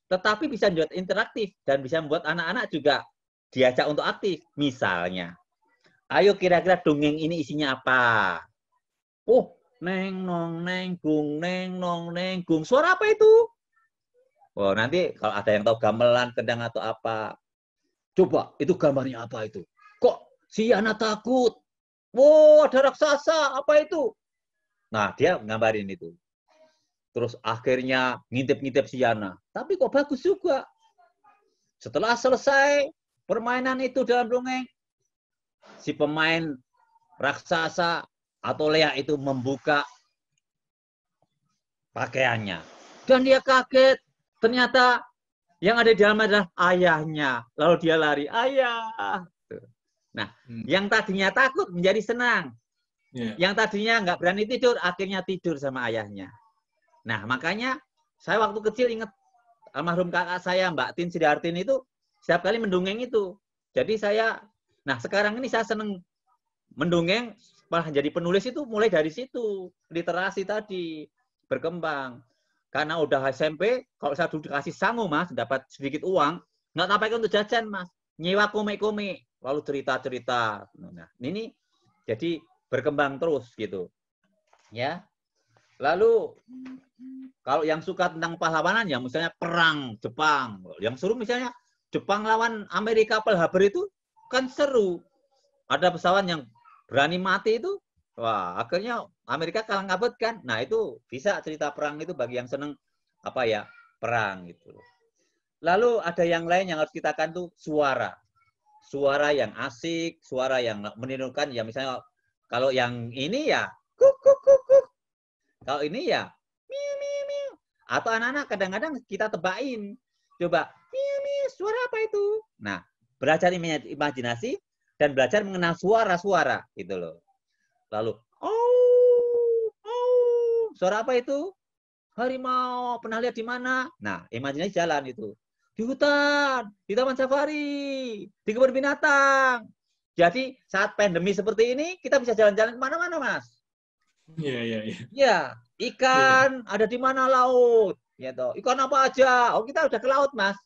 Tetapi bisa membuat interaktif dan bisa membuat anak-anak juga diajak untuk aktif. Misalnya, ayo kira-kira dongeng ini isinya apa? Oh, neng nong neng gung, neng nong neng gung. Suara apa itu? Oh, nanti kalau ada yang tahu gamelan, kendang atau apa, coba itu gambarnya apa itu? Kok si Yana takut? Wow, ada raksasa, apa itu? Nah, dia nggambarin itu. Terus akhirnya ngintip-ngintip si Yana. Tapi kok bagus juga. Setelah selesai permainan itu dalam dongeng, si pemain raksasa atau Lea itu membuka pakaiannya. Dan dia kaget. Ternyata yang ada di dalam adalah ayahnya. Lalu dia lari, ayah. Nah, yang tadinya takut menjadi senang. Yang tadinya nggak berani tidur, akhirnya tidur sama ayahnya. Nah, makanya saya waktu kecil ingat almarhum kakak saya, Mbak Tin Sidartin itu, setiap kali mendongeng itu. Jadi nah sekarang ini saya senang mendongeng, malah jadi penulis itu mulai dari situ. Literasi tadi berkembang. Karena udah SMP, kalau saya dulu dikasih sangu, Mas, dapat sedikit uang, nggak sampai untuk jajan, Mas. Nyewa komik-komik, lalu cerita-cerita. Nah, ini jadi berkembang terus gitu. Ya. Lalu kalau yang suka tentang pahlawanan ya misalnya perang Jepang. Yang seru misalnya Jepang lawan Amerika Pearl Harbor itu kan seru. Ada pesawat yang berani mati itu, wah, akhirnya Amerika kalah kabut kan. Nah, itu bisa cerita perang itu bagi yang seneng perang gitu. Lalu ada yang lain yang harus kita kan tuh suara. Suara yang asik, suara yang menirukan ya misalnya kalau yang ini ya kuk kuk kuk kuk. Kalau ini ya miu miu miu. Atau anak-anak kadang-kadang kita tebakin. Coba miu miu, suara apa itu? Nah, belajar imajinasi dan belajar mengenal suara-suara gitu loh. Lalu suara apa itu? Harimau. Pernah lihat di mana? Nah, imajinasi jalan itu. Di hutan, di taman safari, di kebun binatang. Jadi saat pandemi seperti ini kita bisa jalan-jalan kemana-mana, Mas. Iya. Ya, ikan ada di mana laut? Ya toh. Ikan apa aja? Oh, kita udah ke laut, Mas.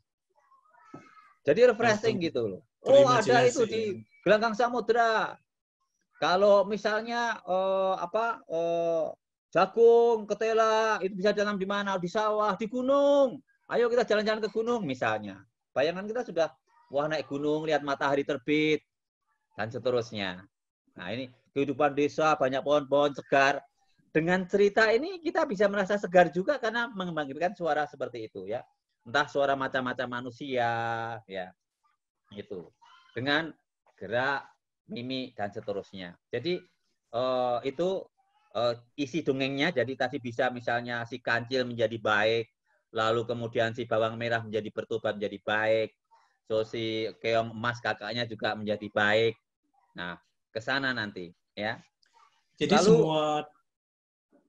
Jadi refreshing gitu loh. Oh, ada itu di gelanggang samudra. Kalau misalnya jagung, ketela itu bisa tanam di mana? Di sawah, di gunung. Ayo kita jalan-jalan ke gunung misalnya. Bayangan kita sudah wah naik gunung, lihat matahari terbit dan seterusnya. Nah, ini kehidupan desa, banyak pohon-pohon segar. Dengan cerita ini kita bisa merasa segar juga karena mengembangkan suara seperti itu ya. Entah suara macam-macam manusia ya. Itu. Dengan gerak, mimik dan seterusnya. Jadi itu isi dongengnya. Jadi tadi bisa misalnya si kancil menjadi baik, lalu kemudian si bawang merah menjadi bertobat menjadi baik, so si keong emas kakaknya juga menjadi baik. Nah, ke sana nanti ya. Jadi lalu,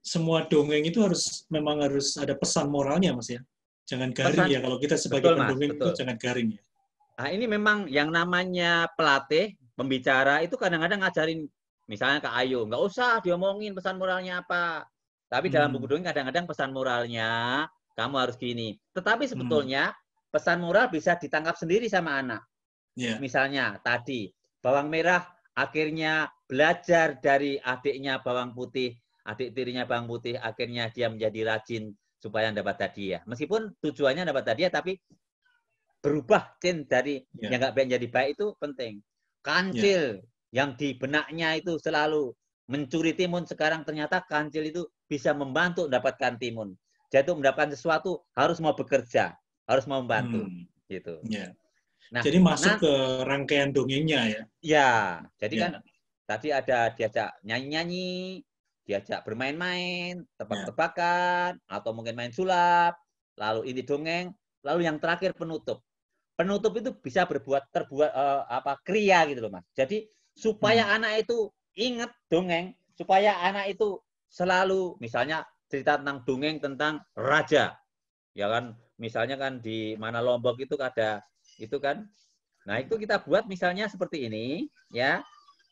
semua dongeng itu memang harus ada pesan moralnya, Mas ya. Jangan garing ya, kalau kita sebagai pendongeng itu jangan garing ya. Nah, ini memang yang namanya pelatih, pembicara itu kadang-kadang ngajarin misalnya ke Ayu, nggak usah diomongin pesan moralnya apa. Tapi dalam buku dongeng kadang-kadang pesan moralnya kamu harus gini. Tetapi sebetulnya pesan moral bisa ditangkap sendiri sama anak. Yeah. Misalnya tadi, bawang merah akhirnya belajar dari adiknya bawang putih, adik tirinya bawang putih, akhirnya dia menjadi rajin supaya dapat hadiah. Meskipun tujuannya dapat hadiah, tapi berubah dari yang nggak menjadi baik itu penting. Kancil yang di benaknya itu selalu mencuri timun, sekarang ternyata kancil itu bisa membantu mendapatkan timun. Jadi untuk mendapatkan sesuatu harus mau bekerja, harus mau membantu, gitu. Yeah. Nah, jadi masuk ke rangkaian dongengnya ya? Ya, jadi kan tadi ada diajak nyanyi-nyanyi, diajak bermain-main, tebak-tebakan, atau mungkin main sulap, lalu ini dongeng, lalu yang terakhir penutup. Penutup itu bisa terbuat kriya gitu loh, Mas. Jadi supaya anak itu ingat dongeng, supaya anak itu selalu misalnya cerita tentang dongeng tentang raja. Ya kan, misalnya kan di mana Lombok itu ada itu kan. Nah, itu kita buat misalnya seperti ini, ya.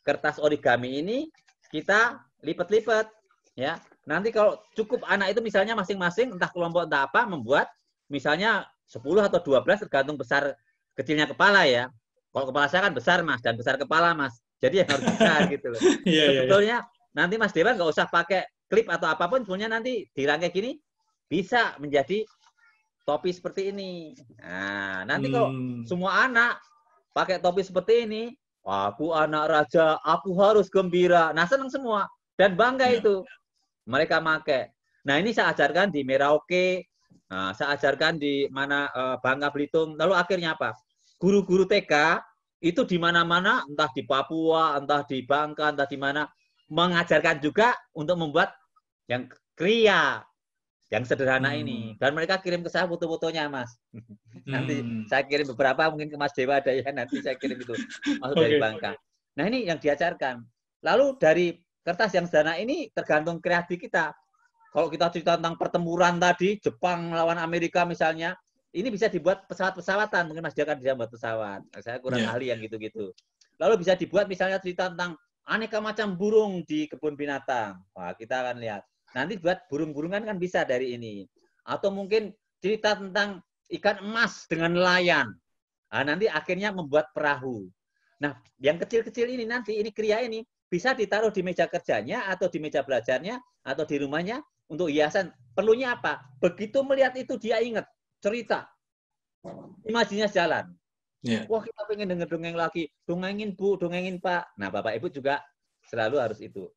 Kertas origami ini kita lipat-lipat, ya. Nanti kalau cukup anak itu misalnya masing-masing entah kelompok entah apa membuat misalnya 10 atau 12 tergantung besar kecilnya kepala ya. Kalau kepala saya kan besar, Mas, dan besar kepala, Mas. Jadi harus besar gitu loh. Sebetulnya nanti Mas Dewa nggak usah pakai klip atau apapun, sebenarnya nanti dirangkai gini bisa menjadi topi seperti ini. Nah, nanti kalau semua anak pakai topi seperti ini, aku anak raja, aku harus gembira. Nah, senang semua dan bangga itu. Mereka pakai. Nah, ini saya ajarkan di Merauke. Nah, saya ajarkan di mana Bangka Belitung. Lalu akhirnya apa? Guru-guru TK Itu di mana-mana, entah di Papua, entah di Bangka, entah di mana, mengajarkan juga untuk membuat yang kria, yang sederhana ini. Dan mereka kirim ke saya foto-fotonya, Mas. Nanti saya kirim beberapa, mungkin ke Mas Dewa ada ya, nanti saya kirim itu, masuk dari Bangka. Nah, ini yang diajarkan. Lalu dari kertas yang sederhana ini tergantung kreatif kita. Kalau kita cerita tentang pertempuran tadi, Jepang melawan Amerika misalnya, ini bisa dibuat pesawat-pesawatan. Mungkin Mas Dia kan bisa buat pesawat. Saya kurang ahli yang gitu-gitu. Lalu bisa dibuat misalnya cerita tentang aneka macam burung di kebun binatang. Wah, kita akan lihat. Nanti buat burung-burungan kan bisa dari ini. Atau mungkin cerita tentang ikan emas dengan nelayan. Nah, nanti akhirnya membuat perahu. Nah, yang kecil-kecil ini nanti, ini kria ini, bisa ditaruh di meja kerjanya, atau di meja belajarnya, atau di rumahnya, untuk hiasan. Perlunya apa? Begitu melihat itu, dia ingat cerita. Imajinasinya jalan. Wah, kita pengen denger dongeng lagi. Dongengin Bu, dongengin Pak. Nah, Bapak Ibu juga selalu harus itu.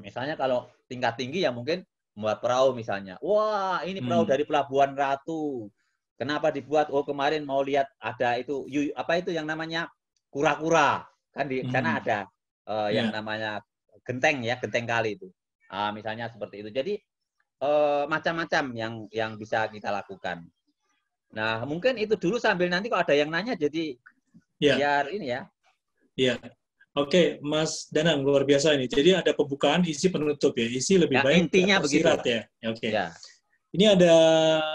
Misalnya kalau tingkat tinggi ya mungkin membuat perahu misalnya. Wah, ini perahu dari Pelabuhan Ratu. Kenapa dibuat? Oh, kemarin mau lihat ada itu, apa itu yang namanya kura-kura. Kan di sana ada yang namanya genteng ya, genteng kali itu. Misalnya seperti itu. Jadi macam-macam yang bisa kita lakukan. Nah, mungkin itu dulu sambil nanti kalau ada yang nanya jadi biar ini ya. Iya. Oke, Mas Danang, luar biasa ini. Jadi ada pembukaan, isi penutup ya. Isi lebih baik intinya begitu ya. Oke. Ini ada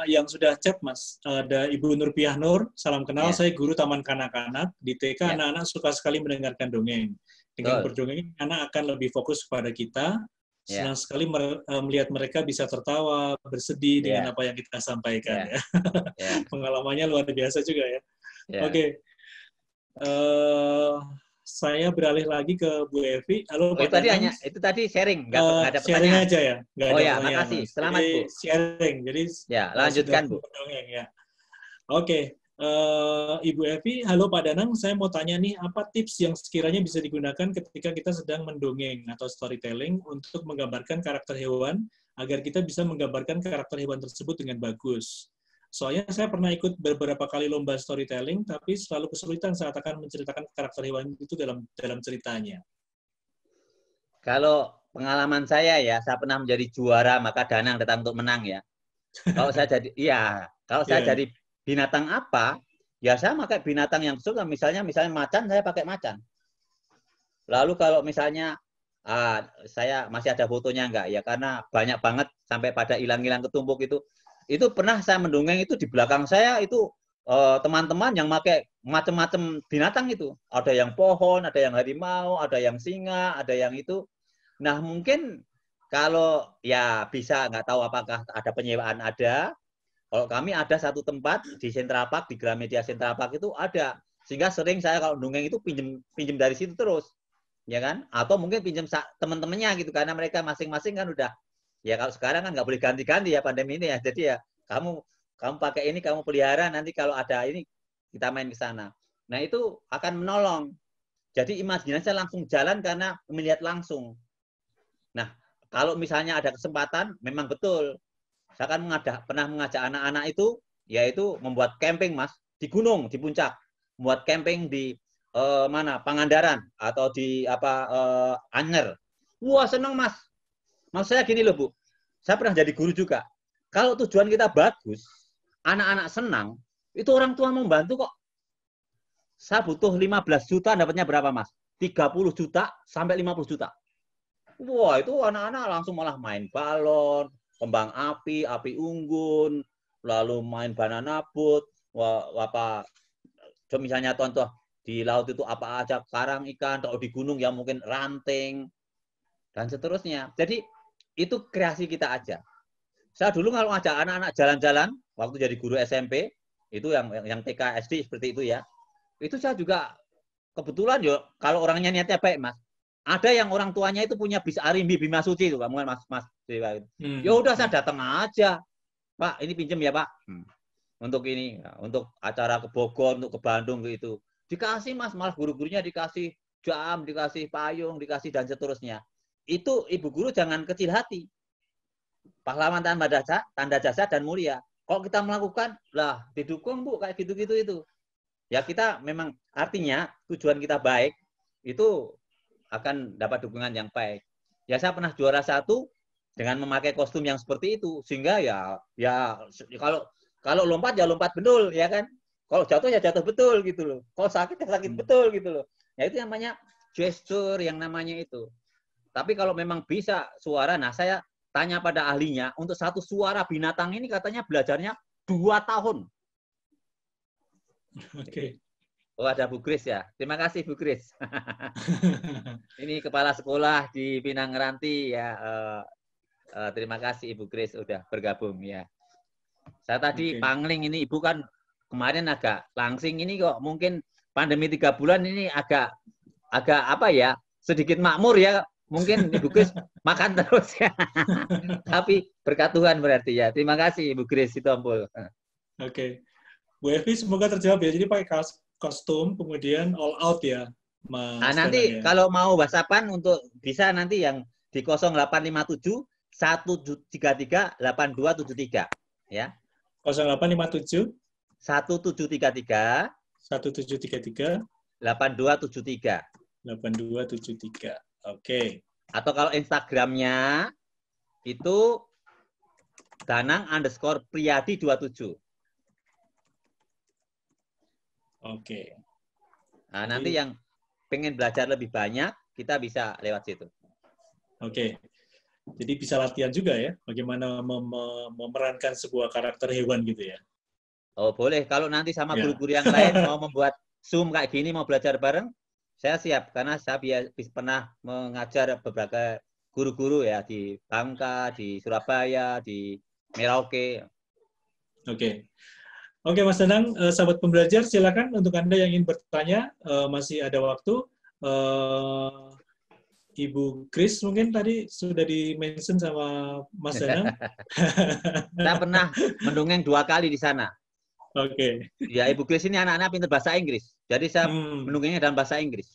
yang sudah chat, Mas. Ada Ibu Nurpiah Nur, salam kenal. Saya guru taman kanak-kanak. Di TK anak-anak suka sekali mendengarkan dongeng. Dengan berdongeng, anak akan lebih fokus kepada kita. Senang sekali melihat mereka bisa tertawa, bersedih dengan apa yang kita sampaikan. Ya. Pengalamannya luar biasa juga ya. Oke. Saya beralih lagi ke Bu Evi. Halo Pak Danang. Itu tadi sharing, nggak ada pertanyaan. Sharing aja ya, nggak ada pertanyaan. Makasih. Selamat jadi, Bu. Sharing, jadi lanjutkan Bu. Ya. Oke. Ibu Evi, halo Pak Danang, saya mau tanya nih, apa tips yang sekiranya bisa digunakan ketika kita sedang mendongeng atau storytelling untuk menggambarkan karakter hewan, agar kita bisa menggambarkan karakter hewan tersebut dengan bagus? Soalnya saya pernah ikut beberapa kali lomba storytelling, tapi selalu kesulitan saat akan menceritakan karakter hewan itu dalam ceritanya. Kalau pengalaman saya ya, saya pernah menjadi juara, maka Danang datang untuk menang ya. Kalau saya jadi, saya jadi binatang apa, ya saya pakai binatang yang suka. Misalnya macan, saya pakai macan. Lalu kalau misalnya saya masih ada fotonya enggak ya, karena banyak banget sampai pada hilang-hilang ketumpuk itu. Itu pernah saya mendongeng itu di belakang saya itu teman-teman yang pakai macam-macam binatang itu. Ada yang pohon, ada yang harimau, ada yang singa, ada yang itu. Nah mungkin kalau ya bisa, nggak tahu apakah ada penyewaan ada. Kalau kami ada satu tempat di Central Park, di Gramedia Central Park itu ada. Sehingga sering saya kalau dongeng itu pinjem dari situ terus. Ya kan? Atau mungkin pinjem teman-temannya gitu, karena mereka masing-masing kan udah, ya kalau sekarang kan nggak boleh ganti-ganti ya pandemi ini ya. Jadi ya kamu pakai ini, kamu pelihara, nanti kalau ada ini kita main ke sana. Nah itu akan menolong. Jadi imajinasi langsung jalan karena melihat langsung. Nah kalau misalnya ada kesempatan, memang betul. Saya kan pernah mengajak anak-anak itu, yaitu membuat camping Mas, di gunung, di puncak. Membuat camping di mana, Pangandaran, atau di Anyer. Wah seneng Mas. Maksud saya gini loh Bu, saya pernah jadi guru juga. Kalau tujuan kita bagus, anak-anak senang, itu orang tua membantu kok. Saya butuh 15 juta, dapatnya berapa Mas? 30 juta sampai 50 juta. Wah, itu anak-anak langsung malah main balon, kembang api, api unggun, lalu main banana boat, misalnya contoh di laut itu apa aja, karang ikan, kalau di gunung ya mungkin ranting, dan seterusnya. Jadi itu kreasi kita aja. Saya dulu kalau ngajak anak-anak jalan-jalan, waktu jadi guru SMP, itu yang TK, SD seperti itu ya, itu saya juga kebetulan yo, kalau orangnya niatnya baik Mas, ada yang orang tuanya itu punya bis Arimbi Bima Suci itu, kamu kan Mas Dewa itu. Ya udah saya datang aja, Pak, ini pinjem ya Pak, untuk ini, untuk acara ke Bogor, untuk ke Bandung gitu. Dikasih Mas, malah guru-gurunya dikasih jam, dikasih payung, dikasih dan seterusnya. Itu ibu guru jangan kecil hati. Pahlawan tanda jasa dan mulia. Kalau kita melakukan, lah didukung Bu, kayak gitu-gitu itu. ya kita memang artinya tujuan kita baik itu akan dapat dukungan yang baik. Ya saya pernah juara 1 dengan memakai kostum yang seperti itu, sehingga ya kalau lompat ya lompat betul ya kan. Kalau jatuh ya jatuh betul gitu loh. Kalau sakit ya sakit betul gitu loh. Ya itu namanya gesture yang namanya itu. Tapi kalau memang bisa suara, nah saya tanya pada ahlinya, untuk satu suara binatang ini katanya belajarnya 2 tahun. Oke. Oh, ada Bu Kris ya. Terima kasih Bu Kris. Ini kepala sekolah di Pinang Ranti ya. Terima kasih Ibu Kris udah bergabung ya. Saya tadi pangling ini Ibu kan kemarin agak langsing ini kok, mungkin pandemi 3 bulan ini agak apa ya, sedikit makmur ya. Mungkin Ibu Kris makan terus ya. Tapi berkat Tuhan berarti ya. Terima kasih Ibu Kris Sitompul. Oke. Bu Evi semoga terjawab ya. Jadi pakai kostum kemudian all out ya, Mas. Nah, nanti ya. kalau mau WhatsApp-an untuk bisa nanti yang di 0857 133 8273 ya. 0857 1733 1733 8273. 8273. Oke. Atau kalau Instagramnya itu Danang_Priyadi 27. Oke. Nah, nanti yang pengen belajar lebih banyak, kita bisa lewat situ. Oke. Jadi bisa latihan juga ya, bagaimana memerankan sebuah karakter hewan gitu ya. Oh, boleh. Kalau nanti sama guru-guru yang lain mau membuat Zoom kayak gini, mau belajar bareng, saya siap. Karena saya pernah mengajar beberapa guru-guru ya, di Bangka, di Surabaya, di Merauke. Oke. Oke, Mas Danang, sahabat pembelajar, silakan untuk Anda yang ingin bertanya, masih ada waktu. Ibu Kris mungkin tadi sudah di-mention sama Mas Danang. Saya pernah mendongeng 2 kali di sana. Oke. Ya, Ibu Kris ini anak-anak pintar bahasa Inggris. Jadi saya mendongengnya dalam bahasa Inggris.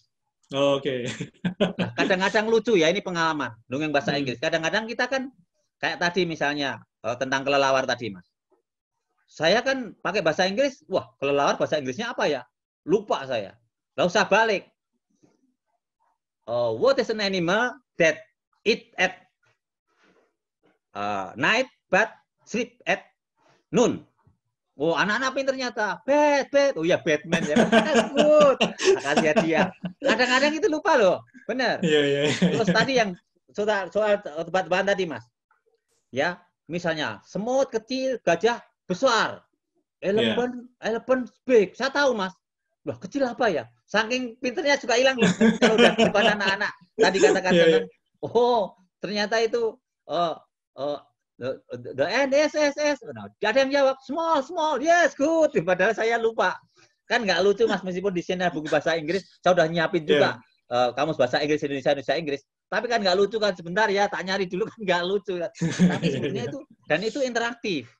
Oke. Nah, kadang-kadang lucu ya, ini pengalaman. Dongeng bahasa Inggris. Kadang-kadang kita kan, kayak tadi misalnya, tentang kelelawar tadi, Mas. Saya kan pakai bahasa Inggris, wah kelelawar bahasa Inggrisnya apa ya? Lupa saya. Lalu saya balik. What is an animal that eat at night but sleep at noon? Oh, anak-anak pinter ternyata. Bat. Oh ya, Batman ya. Good. Makasih ya dia. Kadang-kadang itu lupa loh. Benar. Yeah. Terus tadi yang soal tebak-tebakan tadi, Mas. Ya, misalnya semut kecil, gajah besar. Elephant big. Saya tahu, Mas. Loh, kecil apa ya? Saking pinternya juga hilang loh. Kalau udah depan anak-anak. Tadi katakan oh, ternyata itu the NSSS. Nah, ada yang jawab small, yes, good. Padahal saya lupa. Kan nggak lucu, Mas, meskipun di sini buku bahasa Inggris, saya udah nyiapin juga kamus bahasa Inggris Indonesia Inggris. Tapi kan nggak lucu kan, sebentar ya, tak nyari dulu kan nggak lucu. Tapi sebetulnya itu, dan itu interaktif.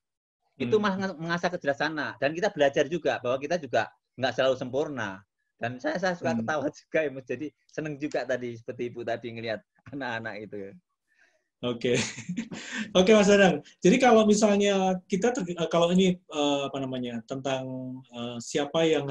Itu mengasah kejelasan. Dan kita belajar juga bahwa kita juga nggak selalu sempurna. Dan saya suka ketawa juga ya, Mas. Jadi seneng juga tadi seperti Ibu tadi ngelihat anak-anak itu. Oke. Oke, Mas Danang. Jadi kalau misalnya kita kalau ini tentang siapa yang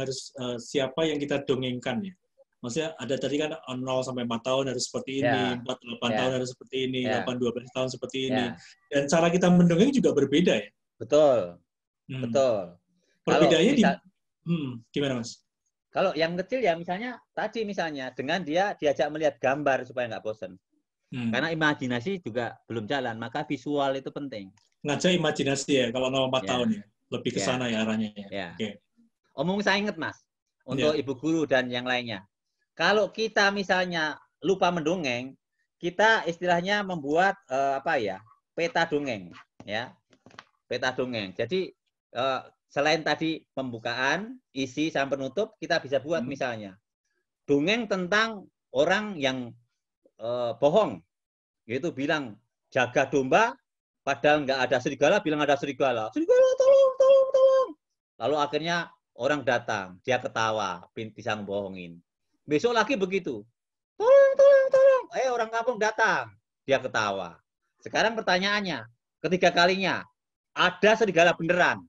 kita dongengkan ya. Maksudnya ada tadi kan 0 sampai 4 tahun harus seperti ini, 4-8 tahun harus seperti ini, 8-12 tahun seperti ini. Dan cara kita mendongeng juga berbeda ya. Betul. Betul. Perbedaannya gimana, Mas? Kalau yang kecil ya misalnya tadi dengan dia diajak melihat gambar supaya nggak bosan. Karena imajinasi juga belum jalan, maka visual itu penting. Ngajak imajinasi ya, kalau 0-4 tahun ya. Lebih ke sana ya arahnya ya. Okay. Omong saya ingat, Mas, untuk ibu guru dan yang lainnya. Kalau kita misalnya lupa mendongeng, kita istilahnya membuat peta dongeng, ya. Peta dongeng. Jadi selain tadi pembukaan, isi sampai penutup, kita bisa buat misalnya dongeng tentang orang yang bohong, yaitu bilang jaga domba, padahal nggak ada serigala, bilang ada serigala. Serigala, tolong. Lalu akhirnya orang datang, dia ketawa, bisa ngebohongin. Besok lagi begitu, tolong. Orang kampung datang, dia ketawa. Sekarang pertanyaannya, ketiga kalinya, ada serigala beneran.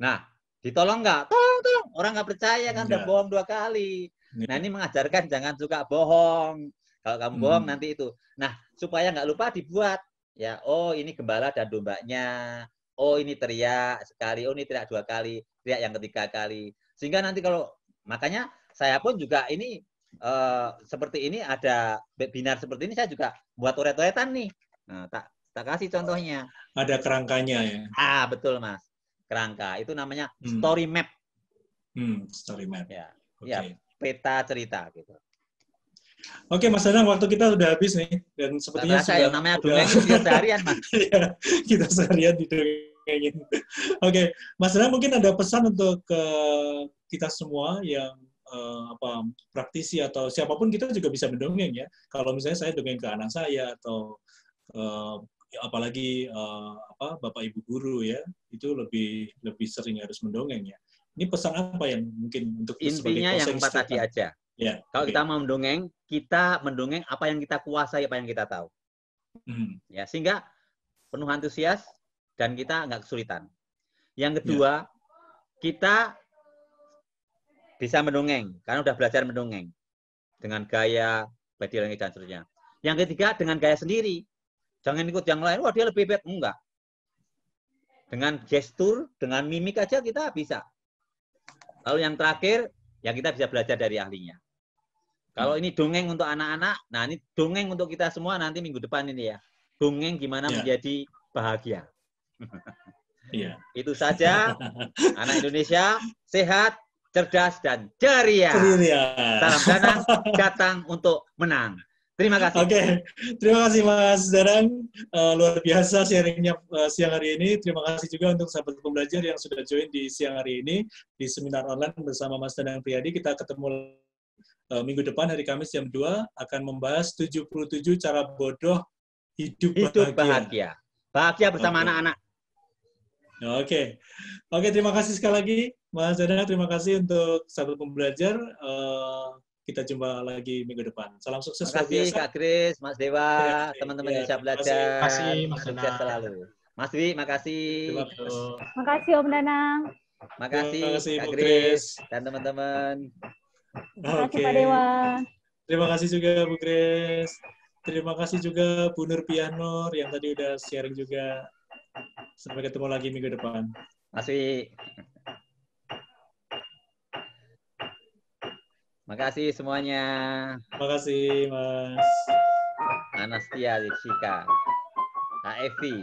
Nah, ditolong nggak? Tolong. tolong. Orang nggak percaya kan, udah bohong 2 kali. Nah, ini mengajarkan jangan suka bohong. Kalau kamu bohong nanti itu. Nah, supaya nggak lupa dibuat. Ya, oh ini gembala dan dombanya. Oh ini teriak sekali. Oh ini teriak 2 kali. Teriak yang ketiga kali. Sehingga nanti kalau, makanya saya pun juga ini seperti ini, ada webinar seperti ini, saya juga buat oret-oretan nih. Nah, tak kasih contohnya. Ada kerangkanya ya. Betul Mas. Kerangka. Itu namanya story map. Story map. Ya. Okay. Ya, peta cerita gitu. Oke, Mas Danang, waktu kita udah habis nih, dan sepertinya sudah. Ya, namanya dongeng itu seharian, Mas. Ya, kita seharian didongengin. Oke, Mas Danang mungkin ada pesan untuk kita semua yang praktisi atau siapapun, kita juga bisa mendongeng ya. Kalau misalnya saya dongeng ke anak saya atau apalagi bapak ibu guru ya, itu lebih sering harus mendongeng ya. Ini pesan apa yang mungkin untuk intinya yang 4 tadi aja. Ya, kalau kita mau mendongeng, kita mendongeng apa yang kita kuasai, apa yang kita tahu. Ya, sehingga penuh antusias dan kita nggak kesulitan. Yang kedua, kita bisa mendongeng karena udah belajar mendongeng dengan gaya, body language dan seterusnya. Yang ketiga, dengan gaya sendiri. Jangan ikut yang lain, wah dia lebih hebat. Enggak. Dengan gestur, dengan mimik aja kita bisa. Lalu yang terakhir, ya kita bisa belajar dari ahlinya. Kalau ini dongeng untuk anak-anak, nah ini dongeng untuk kita semua nanti minggu depan ini ya. Dongeng gimana menjadi bahagia. Itu saja. Anak Indonesia sehat, cerdas, dan ceria. Salam Danang, datang untuk menang. Terima kasih. Oke, terima kasih Mas Danang. Luar biasa sharingnya siang hari ini. Terima kasih juga untuk sahabat pembelajar yang sudah join di siang hari ini di seminar online bersama Mas Danang Priyadi. Kita ketemu minggu depan hari Kamis jam 2 akan membahas 77 cara bodoh hidup bahagia. Bahagia bersama anak-anak. Oke, terima kasih sekali lagi Mas Danang. Terima kasih untuk sahabat pembelajar. Kita jumpa lagi minggu depan. Salam sukses. Terima kasih Kak Kris, Mas Dewa, teman-teman Indonesia Belajar. Terima kasih Mas Sukses selalu. Mas Dwi, makasih. Terima kasih Om Danang. Makasih Kak Kris dan teman-teman. Terima kasih Pak Dewa. Terima kasih juga Bu Grace. Terima kasih juga Bu Nur Pianur yang tadi udah sharing juga. Sampai ketemu lagi minggu depan. Mas Wi. Makasih semuanya. Makasih Mas. Anastia Jessica. Kak Evi.